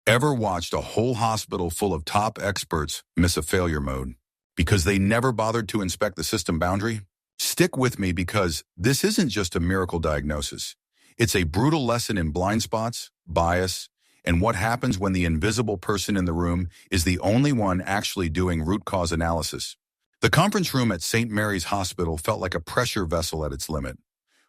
Ever watched a whole hospital full of top experts miss a failure mode because they never bothered to inspect the system boundary? Stick with me because this isn't just a miracle diagnosis. It's a brutal lesson in blind spots, bias, and what happens when the invisible person in the room is the only one actually doing root cause analysis. The conference room at St. Mary's Hospital felt like a pressure vessel at its limit.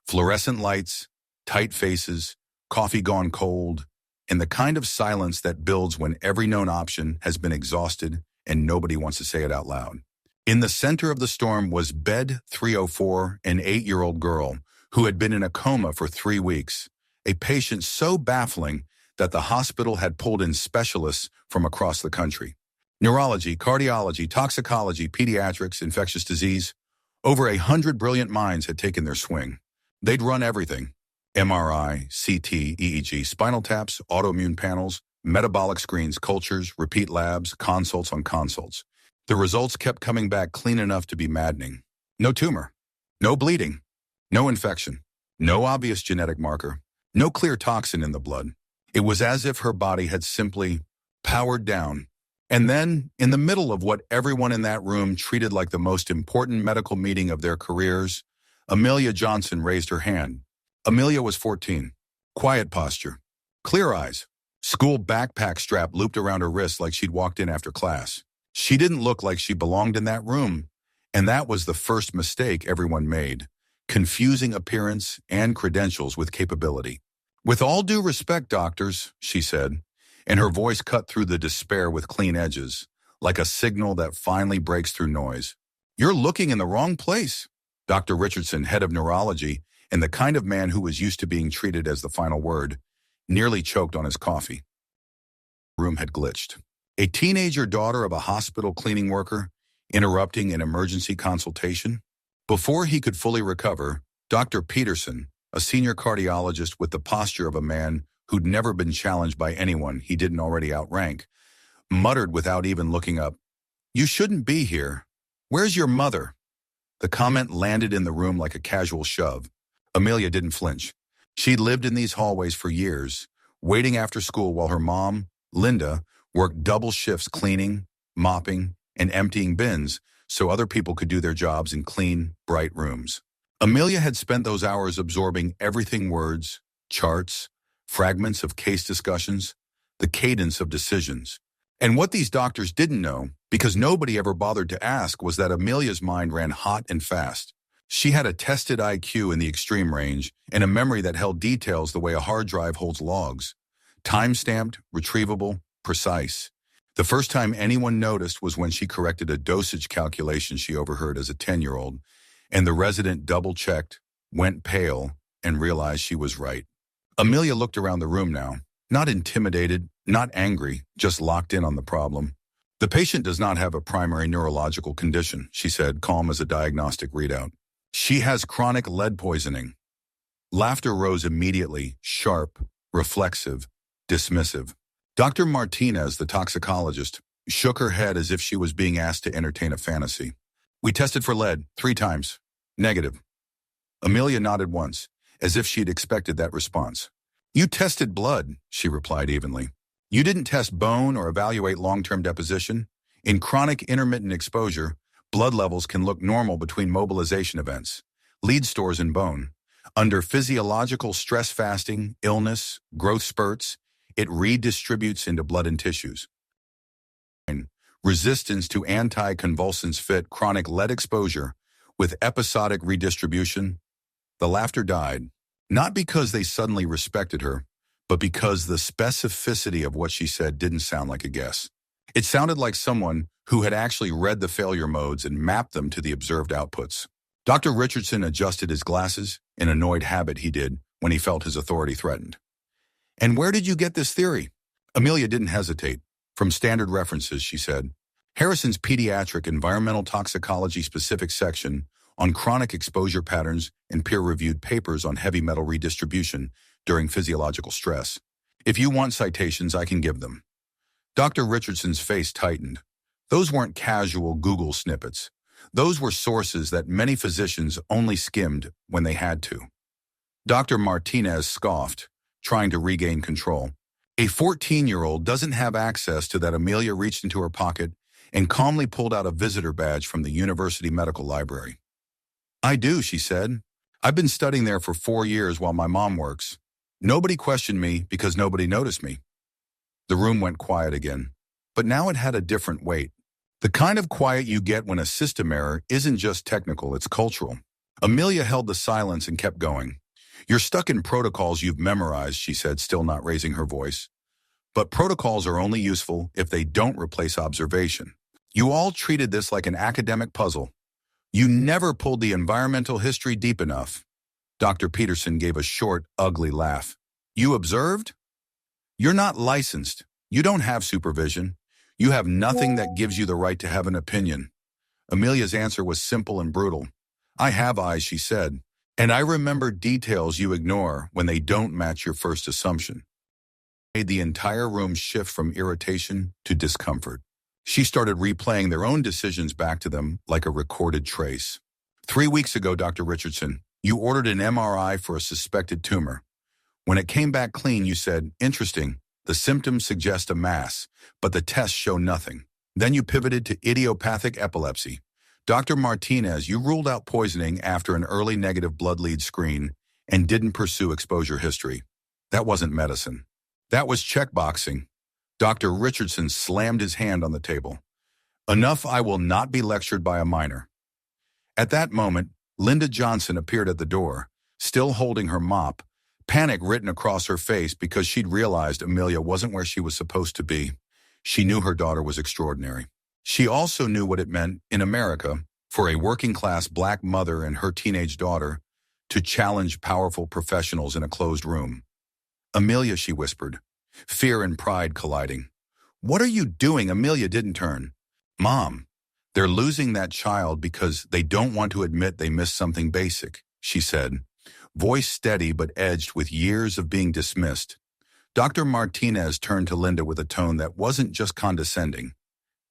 Fluorescent lights, tight faces, coffee gone cold, and the kind of silence that builds when every known option has been exhausted and nobody wants to say it out loud. In the center of the storm was bed 304, an 8-year-old girl who had been in a coma for 3 weeks, a patient so baffling that the hospital had pulled in specialists from across the country. Neurology, cardiology, toxicology, pediatrics, infectious disease. Over 100 brilliant minds had taken their swing. They'd run everything. MRI, CT, EEG, spinal taps, autoimmune panels, metabolic screens, cultures, repeat labs, consults on consults. The results kept coming back clean enough to be maddening. No tumor, no bleeding, no infection, no obvious genetic marker, no clear toxin in the blood. It was as if her body had simply powered down. And then, in the middle of what everyone in that room treated like the most important medical meeting of their careers, Amelia Johnson raised her hand. Amelia was 14. Quiet posture. Clear eyes. School backpack strap looped around her wrist like she'd walked in after class. She didn't look like she belonged in that room. And that was the first mistake everyone made, confusing appearance and credentials with capability. "With all due respect, doctors," she said, and her voice cut through the despair with clean edges, like a signal that finally breaks through noise. "You're looking in the wrong place." Dr. Richardson, head of neurology, and the kind of man who was used to being treated as the final word, nearly choked on his coffee. The room had glitched. A teenager daughter of a hospital cleaning worker interrupting an emergency consultation? Before he could fully recover, Dr. Peterson, a senior cardiologist with the posture of a man who'd never been challenged by anyone he didn't already outrank, muttered without even looking up, "You shouldn't be here. Where's your mother?" The comment landed in the room like a casual shove. Amelia didn't flinch. She'd lived in these hallways for years, waiting after school while her mom, Linda, worked double shifts cleaning, mopping, and emptying bins so other people could do their jobs in clean, bright rooms. Amelia had spent those hours absorbing everything: words, charts, fragments of case discussions, the cadence of decisions. And what these doctors didn't know, because nobody ever bothered to ask, was that Amelia's mind ran hot and fast. She had a tested IQ in the extreme range and a memory that held details the way a hard drive holds logs. Time-stamped, retrievable, precise. The first time anyone noticed was when she corrected a dosage calculation she overheard as a 10-year-old, and the resident double-checked, went pale, and realized she was right. Amelia looked around the room now, not intimidated, not angry, just locked in on the problem. "The patient does not have a primary neurological condition," she said, calm as a diagnostic readout. "She has chronic lead poisoning." Laughter rose immediately, sharp, reflexive, dismissive. Dr. Martinez, the toxicologist, shook her head as if she was being asked to entertain a fantasy. "We tested for lead 3 times. Negative." Amelia nodded once, as if she'd expected that response. "You tested blood," she replied evenly. "You didn't test bone or evaluate long-term deposition. In chronic intermittent exposure, blood levels can look normal between mobilization events. Lead stores in bone. Under physiological stress fasting, illness, growth spurts, it redistributes into blood and tissues. Resistance to anticonvulsants fit chronic lead exposure with episodic redistribution." The laughter died, not because they suddenly respected her, but because the specificity of what she said didn't sound like a guess. It sounded like someone who had actually read the failure modes and mapped them to the observed outputs. Dr. Richardson adjusted his glasses, an annoyed habit he did when he felt his authority threatened. "And where did you get this theory?" Amelia didn't hesitate. "From standard references," she said. "Harrison's Pediatric Environmental Toxicology Specific section on chronic exposure patterns and peer-reviewed papers on heavy metal redistribution during physiological stress. If you want citations, I can give them." Dr. Richardson's face tightened. Those weren't casual Google snippets. Those were sources that many physicians only skimmed when they had to. Dr. Martinez scoffed, trying to regain control. A 14-year-old doesn't have access to that. Amelia reached into her pocket and calmly pulled out a visitor badge from the University Medical Library. I do, she said. I've been studying there for 4 years while my mom works. Nobody questioned me because nobody noticed me. The room went quiet again, but now it had a different weight. The kind of quiet you get when a system error isn't just technical, it's cultural. Amelia held the silence and kept going. You're stuck in protocols you've memorized, she said, still not raising her voice. But protocols are only useful if they don't replace observation. You all treated this like an academic puzzle. You never pulled the environmental history deep enough. Dr. Peterson gave a short, ugly laugh. You observed? You're not licensed. You don't have supervision. You have nothing that gives you the right to have an opinion. Amelia's answer was simple and brutal. I have eyes, she said, and I remember details you ignore when they don't match your first assumption. Made the entire room shift from irritation to discomfort. She started replaying their own decisions back to them like a recorded trace. 3 weeks ago, Dr. Richardson, you ordered an MRI for a suspected tumor. When it came back clean, you said, interesting, the symptoms suggest a mass, but the tests show nothing. Then you pivoted to idiopathic epilepsy. Dr. Martinez, you ruled out poisoning after an early negative blood lead screen and didn't pursue exposure history. That wasn't medicine. That was checkboxing. Dr. Richardson slammed his hand on the table. Enough, I will not be lectured by a minor. At that moment, Linda Johnson appeared at the door, still holding her mop, panic written across her face because she'd realized Amelia wasn't where she was supposed to be. She knew her daughter was extraordinary. She also knew what it meant in America for a working-class black mother and her teenage daughter to challenge powerful professionals in a closed room. Amelia, she whispered, fear and pride colliding. What are you doing? Amelia didn't turn. Mom, they're losing that child because they don't want to admit they missed something basic, she said, voice steady but edged with years of being dismissed. Dr. Martinez turned to Linda with a tone that wasn't just condescending.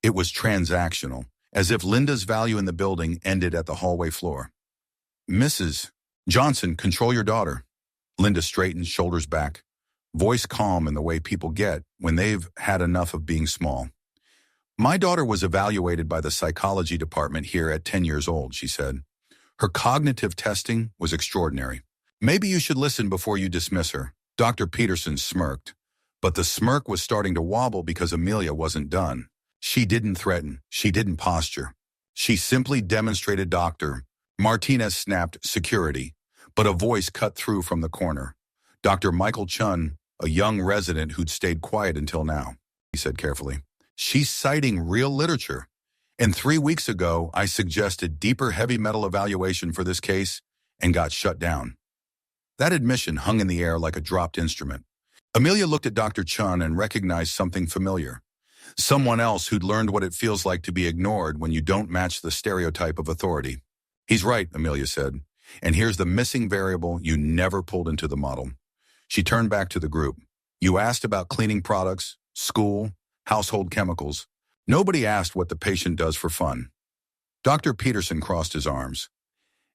It was transactional, as if Linda's value in the building ended at the hallway floor. Mrs. Johnson, control your daughter. Linda straightened, shoulders back, voice calm in the way people get when they've had enough of being small. My daughter was evaluated by the psychology department here at 10 years old, she said. Her cognitive testing was extraordinary. Maybe you should listen before you dismiss her. Dr. Peterson smirked, but the smirk was starting to wobble because Amelia wasn't done. She didn't threaten. She didn't posture. She simply demonstrated. Dr. Martinez snapped security, but a voice cut through from the corner. Dr. Michael Chun, a young resident who'd stayed quiet until now, he said carefully. She's citing real literature. And 3 weeks ago, I suggested deeper heavy metal evaluation for this case and got shut down. That admission hung in the air like a dropped instrument. Amelia looked at Dr. Chun and recognized something familiar. Someone else who'd learned what it feels like to be ignored when you don't match the stereotype of authority. He's right, Amelia said. And here's the missing variable you never pulled into the model. She turned back to the group. You asked about cleaning products, school, household chemicals. Nobody asked what the patient does for fun. Dr. Peterson crossed his arms.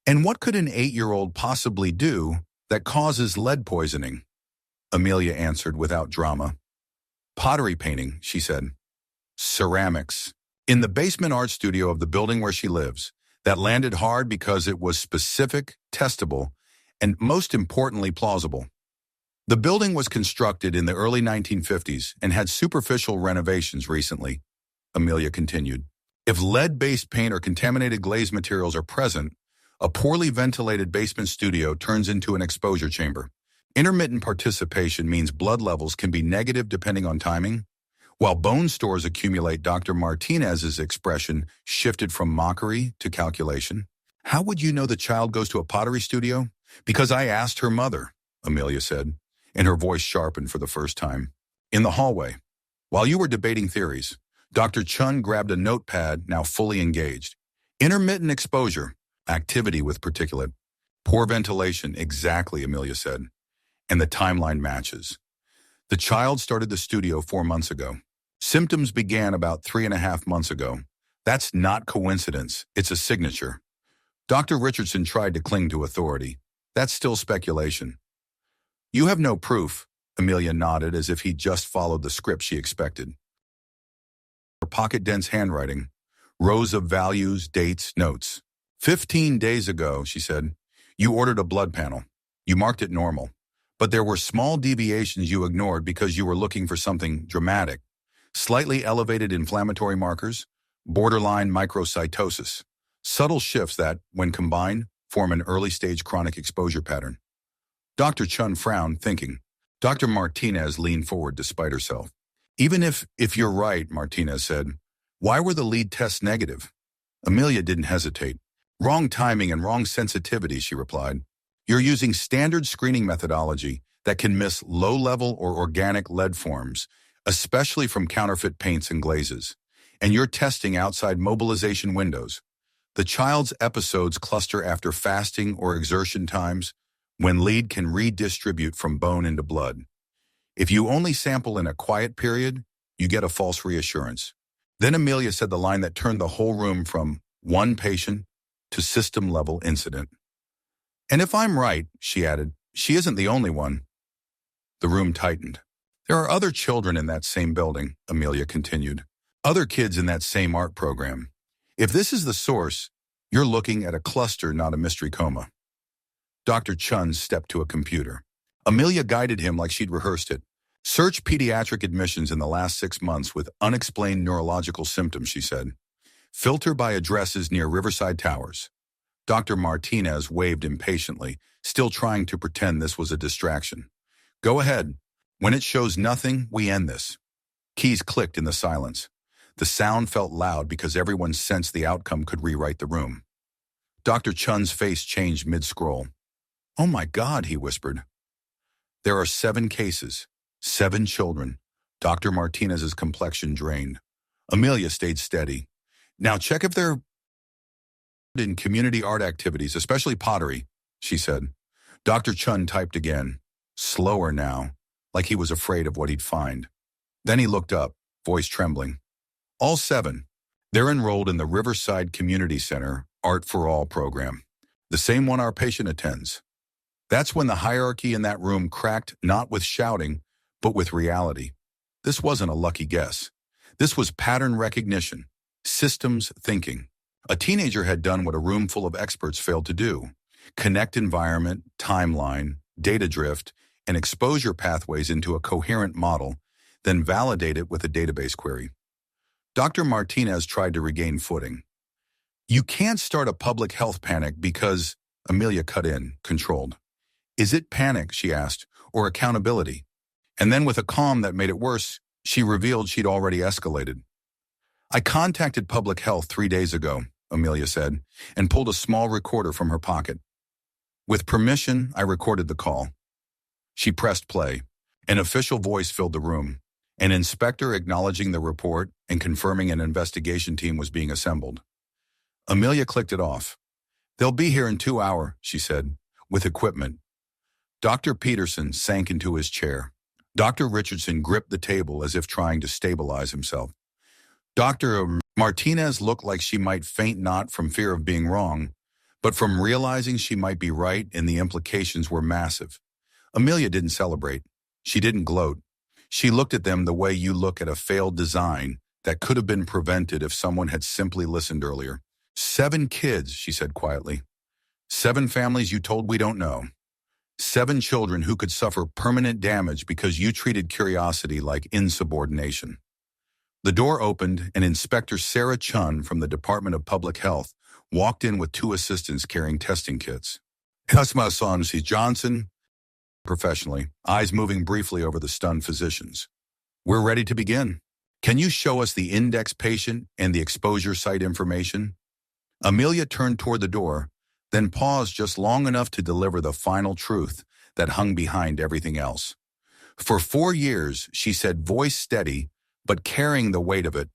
And what could an 8-year-old possibly do that causes lead poisoning? Amelia answered without drama. Pottery painting, she said. Ceramics. In the basement art studio of the building where she lives. That landed hard because it was specific, testable, and most importantly plausible. The building was constructed in the early 1950s and had superficial renovations recently, Amelia continued. If lead-based paint or contaminated glazed materials are present, a poorly ventilated basement studio turns into an exposure chamber. Intermittent participation means blood levels can be negative depending on timing. While bone stores accumulate, Dr. Martinez's expression shifted from mockery to calculation. How would you know the child goes to a pottery studio? Because I asked her mother, Amelia said, and her voice sharpened for the first time. In the hallway, while you were debating theories, Dr. Chun grabbed a notepad, now fully engaged. Intermittent exposure, activity with particulate. Poor ventilation, exactly, Amelia said. And the timeline matches. The child started the studio 4 months ago. Symptoms began about 3.5 months ago. That's not coincidence, it's a signature. Dr. Richardson tried to cling to authority. That's still speculation. You have no proof, Amelia nodded as if he'd just followed the script she expected. Her pocket-dense handwriting, rows of values, dates, notes. 15 days ago, she said, you ordered a blood panel. You marked it normal. But there were small deviations you ignored because you were looking for something dramatic. Slightly elevated inflammatory markers, borderline microcytosis. Subtle shifts that, when combined, form an early-stage chronic exposure pattern. Dr. Chun frowned, thinking. Dr. Martinez leaned forward despite herself. Even if you're right, Martinez said, why were the lead tests negative? Amelia didn't hesitate. Wrong timing and wrong sensitivity, she replied. You're using standard screening methodology that can miss low-level or organic lead forms, especially from counterfeit paints and glazes. And you're testing outside mobilization windows. The child's episodes cluster after fasting or exertion times, when lead can redistribute from bone into blood. If you only sample in a quiet period, you get a false reassurance. Then Amelia said the line that turned the whole room from one patient to system-level incident. And if I'm right, she added, she isn't the only one. The room tightened. There are other children in that same building, Amelia continued. Other kids in that same art program. If this is the source, you're looking at a cluster, not a mystery coma. Dr. Chun stepped to a computer. Amelia guided him like she'd rehearsed it. Search pediatric admissions in the last 6 months with unexplained neurological symptoms, she said. Filter by addresses near Riverside Towers. Dr. Martinez waved impatiently, still trying to pretend this was a distraction. Go ahead. When it shows nothing, we end this. Keys clicked in the silence. The sound felt loud because everyone sensed the outcome could rewrite the room. Dr. Chun's face changed mid-scroll. Oh my God, he whispered. There are 7 cases, 7 children. Dr. Martinez's complexion drained. Amelia stayed steady. Now check if they're in community art activities, especially pottery, she said. Dr. Chun typed again, slower now, like he was afraid of what he'd find. Then he looked up, voice trembling. All 7. They're enrolled in the Riverside Community Center Art for All program, the same one our patient attends. That's when the hierarchy in that room cracked, not with shouting, but with reality. This wasn't a lucky guess. This was pattern recognition, systems thinking. A teenager had done what a room full of experts failed to do: connect environment, timeline, data drift, and exposure pathways into a coherent model, then validate it with a database query. Dr. Martinez tried to regain footing. You can't start a public health panic because, Amelia cut in, controlled. Is it panic, she asked, or accountability? And then with a calm that made it worse, she revealed she'd already escalated. I contacted public health 3 days ago, Amelia said, and pulled a small recorder from her pocket. With permission, I recorded the call. She pressed play. An official voice filled the room, an inspector acknowledging the report and confirming an investigation team was being assembled. Amelia clicked it off. They'll be here in 2 hours, she said, with equipment. Dr. Peterson sank into his chair. Dr. Richardson gripped the table as if trying to stabilize himself. Dr. Martinez looked like she might faint not from fear of being wrong, but from realizing she might be right and the implications were massive. Amelia didn't celebrate. She didn't gloat. She looked at them the way you look at a failed design that could have been prevented if someone had simply listened earlier. 7 kids, she said quietly. 7 families you told we don't know. 7 children who could suffer permanent damage because you treated curiosity like insubordination. The door opened and Inspector Sarah Chun from the Department of Public Health walked in with 2 assistants carrying testing kits. That's my son, C. Johnson, professionally, eyes moving briefly over the stunned physicians. We're ready to begin. Can you show us the index patient and the exposure site information? Amelia turned toward the door, then paused just long enough to deliver the final truth that hung behind everything else. For 4 years, she said, voice steady, but carrying the weight of it.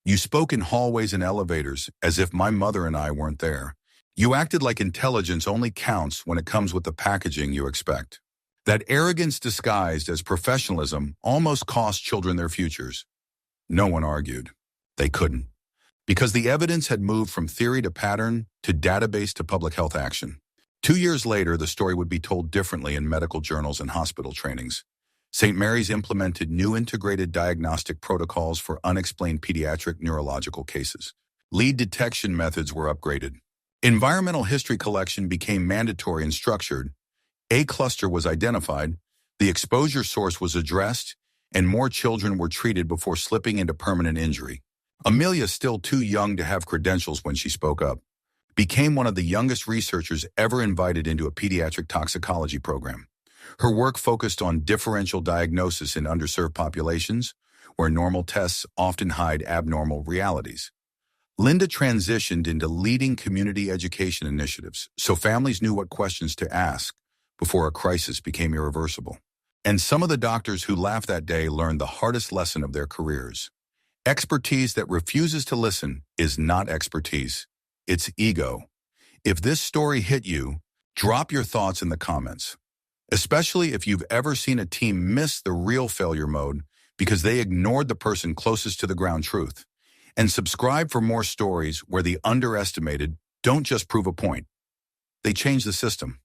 You spoke in hallways and elevators as if my mother and I weren't there. You acted like intelligence only counts when it comes with the packaging you expect. That arrogance disguised as professionalism almost cost children their futures. No one argued. They couldn't. Because the evidence had moved from theory to pattern to database to public health action. 2 years later, the story would be told differently in medical journals and hospital trainings. St. Mary's implemented new integrated diagnostic protocols for unexplained pediatric neurological cases. Lead detection methods were upgraded. Environmental history collection became mandatory and structured. A cluster was identified, the exposure source was addressed, and more children were treated before slipping into permanent injury. Amelia, still too young to have credentials when she spoke up, became one of the youngest researchers ever invited into a pediatric toxicology program. Her work focused on differential diagnosis in underserved populations, where normal tests often hide abnormal realities. Linda transitioned into leading community education initiatives, so families knew what questions to ask before a crisis became irreversible. And some of the doctors who laughed that day learned the hardest lesson of their careers. Expertise that refuses to listen is not expertise. It's ego. If this story hit you, drop your thoughts in the comments, especially if you've ever seen a team miss the real failure mode because they ignored the person closest to the ground truth. And subscribe for more stories where the underestimated don't just prove a point, they change the system.